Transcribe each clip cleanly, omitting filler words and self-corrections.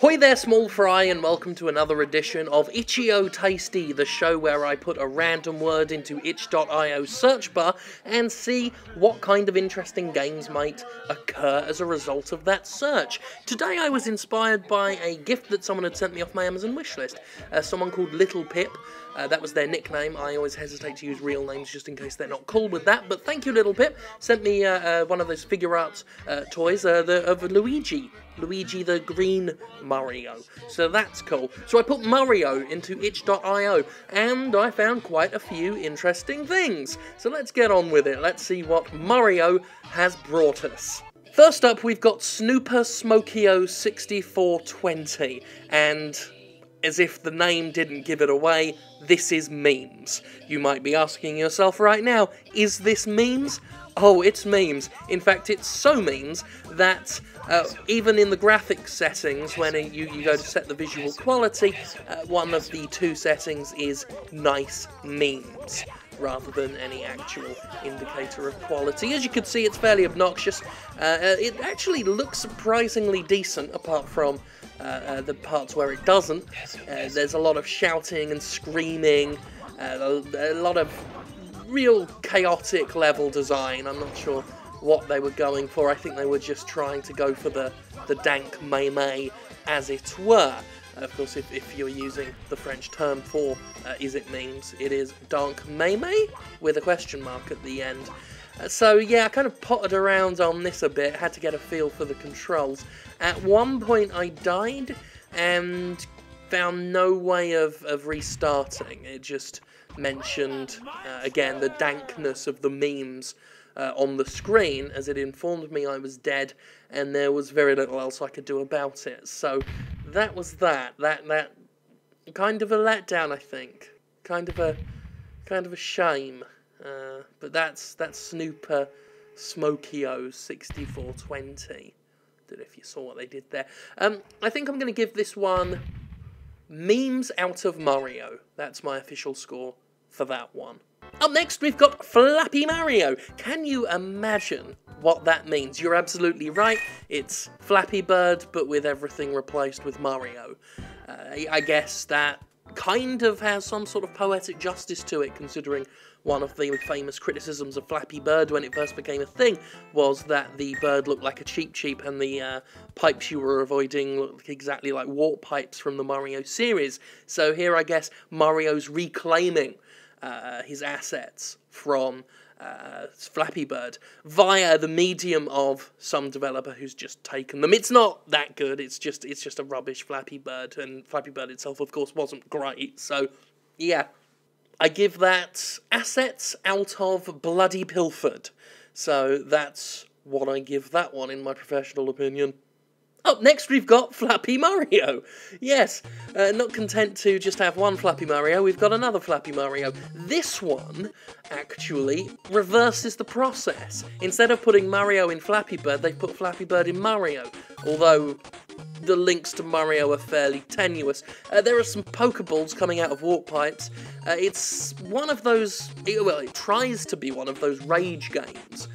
Hoi there, small fry, and welcome to another edition of Itch.io Tasty, the show where I put a random word into itch.io search bar and see what kind of interesting games might occur as a result of that search. Today I was inspired by a gift that someone had sent me off my Amazon wishlist. Someone called Little Pip. That was their nickname. I always hesitate to use real names just in case they're not cool with that, but thank you, Little Pip. Sent me one of those figure art toys of Luigi the Green Mario. So that's cool. So I put Mario into itch.io, and I found quite a few interesting things. So let's get on with it. Let's see what Mario has brought us. First up, we've got Snooper Smokio 6420, and as if the name didn't give it away, this is memes. You might be asking yourself right now, is this memes? Oh, it's memes. In fact, it's so memes that even in the graphics settings, when you go to set the visual quality, one of the two settings is nice memes, rather than any actual indicator of quality. As you can see, it's fairly obnoxious. It actually looks surprisingly decent, apart from the parts where it doesn't. There's a lot of shouting and screaming, a lot of real chaotic level design. I'm not sure what they were going for. I think they were just trying to go for the dank meme, as it were. Of course, if you're using the French term for is it memes, it is dank meme with a question mark at the end. So yeah, I kind of potted around on this a bit, had to get a feel for the controls. At one point I died and found no way of restarting. It just mentioned, again, the dankness of the memes on the screen, as it informed me I was dead, and there was very little else I could do about it. So that was that kind of a letdown, I think. Kind of a shame. But that's Snooper Smokio 6420. Don't know if you saw what they did there. I think I'm going to give this one memes out of Mario. That's my official score for that one. Up next, we've got Flappy Mario. Can you imagine what that means? You're absolutely right. It's Flappy Bird, but with everything replaced with Mario. I guess that kind of has some sort of poetic justice to it, considering one of the famous criticisms of Flappy Bird when it first became a thing was that the bird looked like a Cheep and the pipes you were avoiding looked exactly like warp pipes from the Mario series. So here I guess Mario's reclaiming his assets from Flappy Bird via the medium of some developer who's just taken them. It's not that good, it's just a rubbish Flappy Bird, and Flappy Bird itself of course wasn't great, so yeah. I give that assets out of bloody pilfered. So that's what I give that one in my professional opinion. Up next, we've got Flappy Mario. Yes, not content to just have one Flappy Mario, we've got another Flappy Mario. This one actually reverses the process. Instead of putting Mario in Flappy Bird, they put Flappy Bird in Mario. Although the links to Mario are fairly tenuous. There are some Pokeballs coming out of warp pipes. It's one of those, well, it tries to be one of those rage games.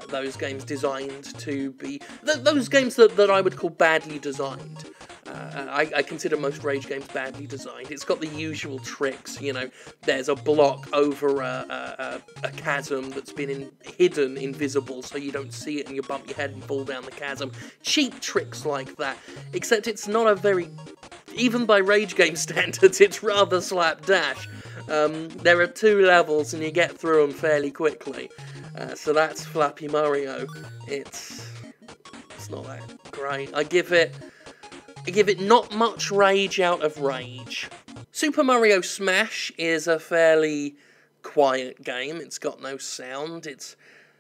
Those games designed to be, those games that I would call badly designed. I consider most rage games badly designed. It's got the usual tricks, you know, there's a block over a chasm that's been hidden invisible so you don't see it and you bump your head and fall down the chasm. Cheap tricks like that, except it's not a very, even by rage game standards, it's rather slapdash. There are 2 levels and you get through them fairly quickly. So that's Flappy Mario. It's not that great. I give it not much rage out of rage. Super Mario Smash is a fairly quiet game. It's got no sound. It's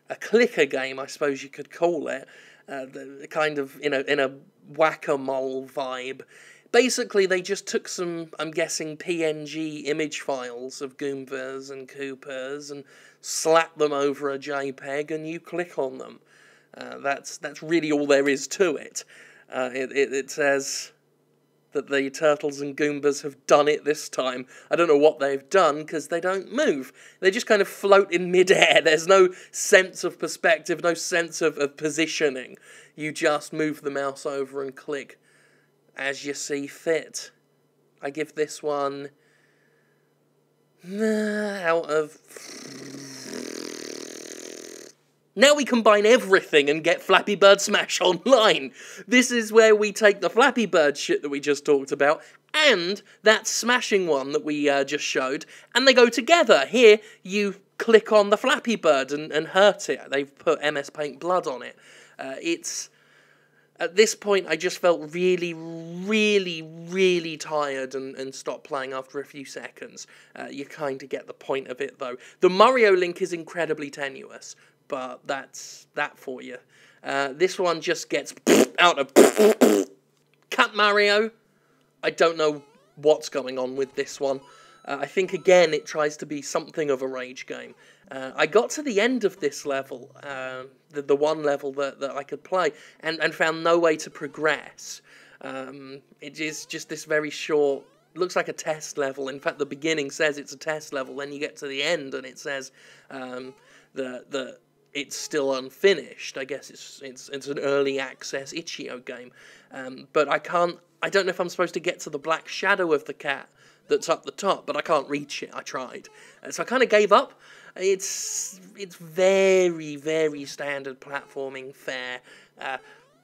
a clicker game, I suppose you could call it. The kind of in a whack-a-mole vibe. Basically, they just took some, I'm guessing, PNG image files of Goombas and Koopas and slapped them over a JPEG, and you click on them. That's really all there is to it. It says that the Turtles and Goombas have done it this time. I don't know what they've done, because they don't move. They just kind of float in mid-air. There's no sense of perspective, no sense of positioning. You just move the mouse over and click as you see fit. I give this one out of... Now we combine everything and get Flappy Bird Smash online. This is where we take the Flappy Bird shit that we just talked about and that smashing one that we just showed, and they go together. Here, you click on the Flappy Bird and hurt it. They've put MS Paint blood on it. At this point, I just felt really, really, really tired and stopped playing after a few seconds. You kind of get the point of it, though. The Mario link is incredibly tenuous, but that's that for you. This one just gets out of... Cat Mario, I don't know what's going on with this one. I think, again, it tries to be something of a rage game. I got to the end of this level, the one level that I could play, and found no way to progress. It is just this very short, looks like a test level. In fact, the beginning says it's a test level, then you get to the end and it says that it's still unfinished. I guess it's an early access itch.io game. But I don't know if I'm supposed to get to the black shadow of the cat that's up the top, but I can't reach it. I tried. So I kind of gave up. It's very, very standard platforming fare.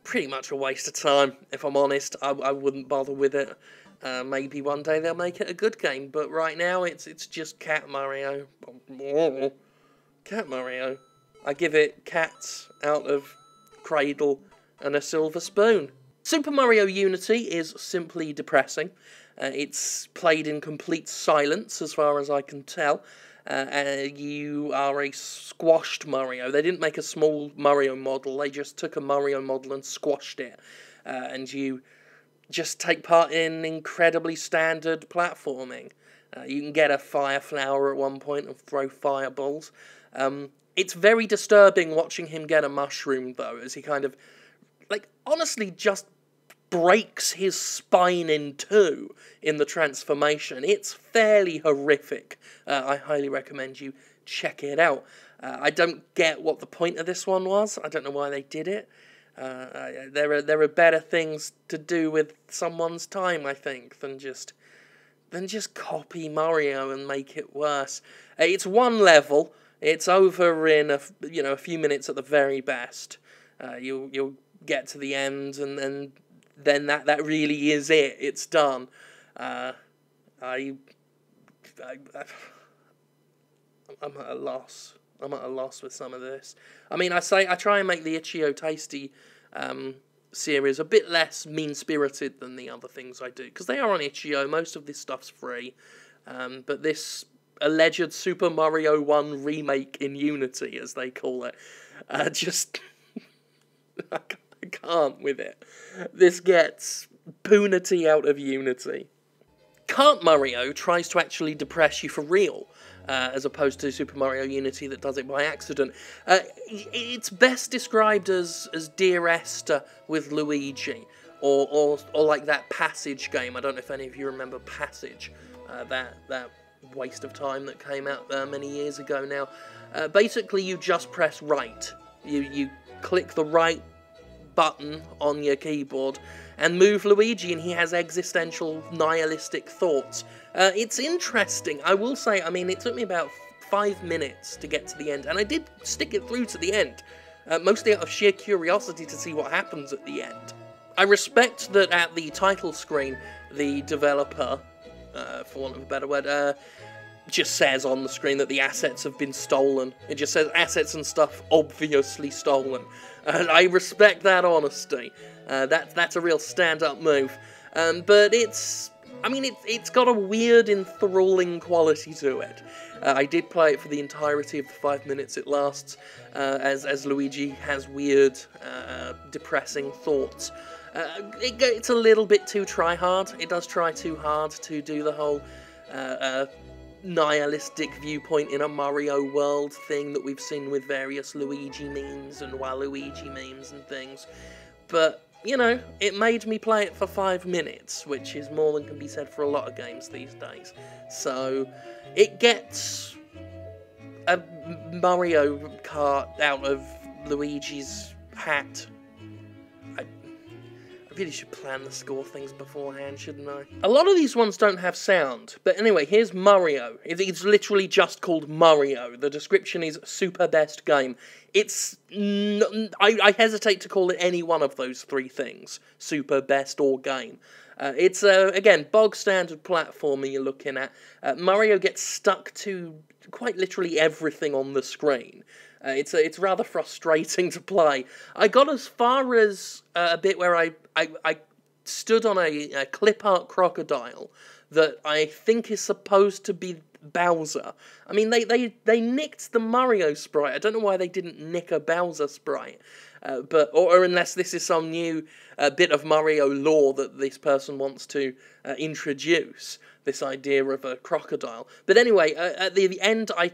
Pretty much a waste of time, if I'm honest. I wouldn't bother with it. Maybe one day they'll make it a good game, but right now it's just Cat Mario. Cat Mario. I give it cats out of cradle and a silver spoon. Super Mario Unity is simply depressing. It's played in complete silence, as far as I can tell. You are a squashed Mario. They didn't make a small Mario model, they just took a Mario model and squashed it. And you just take part in incredibly standard platforming. You can get a fire flower at one point and throw fireballs. It's very disturbing watching him get a mushroom, though, as he kind of, like, honestly just breaks his spine in two in the transformation. It's fairly horrific. I highly recommend you check it out. I don't get what the point of this one was. I don't know why they did it. There are better things to do with someone's time, I think, than just copy Mario and make it worse. It's one level. It's over in a few minutes at the very best. You'll get to the end, and then that really is it. It's done. I'm at a loss. I'm at a loss with some of this. I mean, I try and make the itch.io Tasty series a bit less mean-spirited than the other things I do, because they are on itch.io. Most of this stuff's free, but this alleged Super Mario 1 remake in Unity, as they call it, just... I can't with it. This gets punity out of Unity. Kart Mario tries to actually depress you for real, as opposed to Super Mario Unity that does it by accident. It's best described as Dear Esther with Luigi, or like that Passage game. I don't know if any of you remember Passage, that waste of time that came out many years ago now. Basically, you just press right. You click the right button on your keyboard and move Luigi, and he has existential nihilistic thoughts. It's interesting. I will say, I mean, it took me about 5 minutes to get to the end, and I did stick it through to the end, mostly out of sheer curiosity to see what happens at the end. I respect that at the title screen, the developer, for want of a better word, just says on the screen that the assets have been stolen. It just says assets and stuff obviously stolen. And I respect that honesty. That's a real stand-up move. But it's got a weird, enthralling quality to it. I did play it for the entirety of the 5 minutes it lasts, as Luigi has weird, depressing thoughts. It's a little bit too try-hard. It does try too hard to do the whole nihilistic viewpoint in a Mario world thing that we've seen with various Luigi memes and Waluigi memes and things. But, you know, it made me play it for 5 minutes, which is more than can be said for a lot of games these days. So, it gets a Mario Kart out of Luigi's hat. I really should plan the score things beforehand, shouldn't I? A lot of these ones don't have sound, but anyway, here's Mario. It's literally just called Mario. The description is super best game. It's... I hesitate to call it any one of those three things. Super best or game. It's, again, bog standard platformer you're looking at. Mario gets stuck to quite literally everything on the screen. It's rather frustrating to play. I got as far as a bit where I stood on a clip art crocodile that I think is supposed to be Bowser. I mean, they nicked the Mario sprite. I don't know why they didn't nick a Bowser sprite. Or unless this is some new bit of Mario lore that this person wants to introduce, this idea of a crocodile. But anyway, at the end, I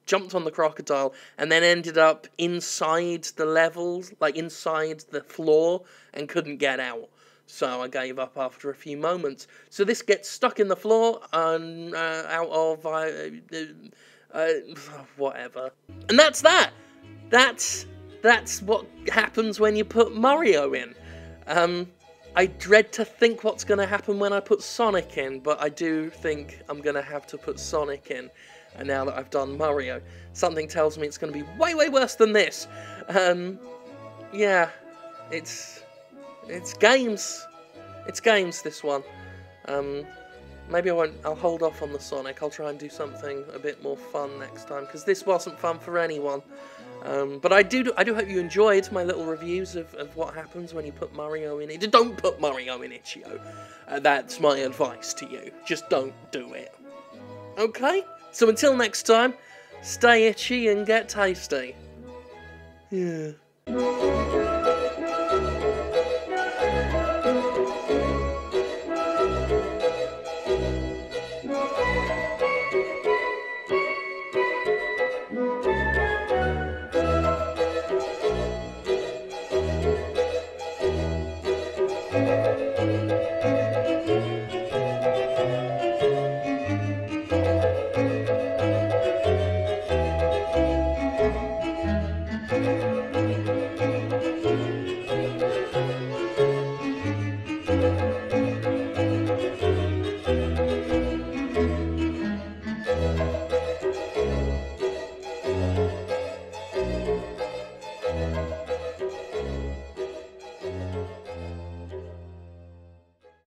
jumped on the crocodile and then ended up inside the levels, like inside the floor, and couldn't get out. So I gave up after a few moments. So this gets stuck in the floor and out of whatever. And that's that. That's what happens when you put Mario in. I dread to think what's going to happen when I put Sonic in, but I do think I'm going to have to put Sonic in. And now that I've done Mario, something tells me it's going to be way, way worse than this. Yeah, it's games. It's games, this one. Maybe I'll hold off on the Sonic. I'll try and do something a bit more fun next time, because this wasn't fun for anyone. But I do hope you enjoyed my little reviews of what happens when you put Mario in it. Don't put Mario in Itch.io. That's my advice to you. Just don't do it. Okay? So until next time, stay itchy and get tasty. Yeah.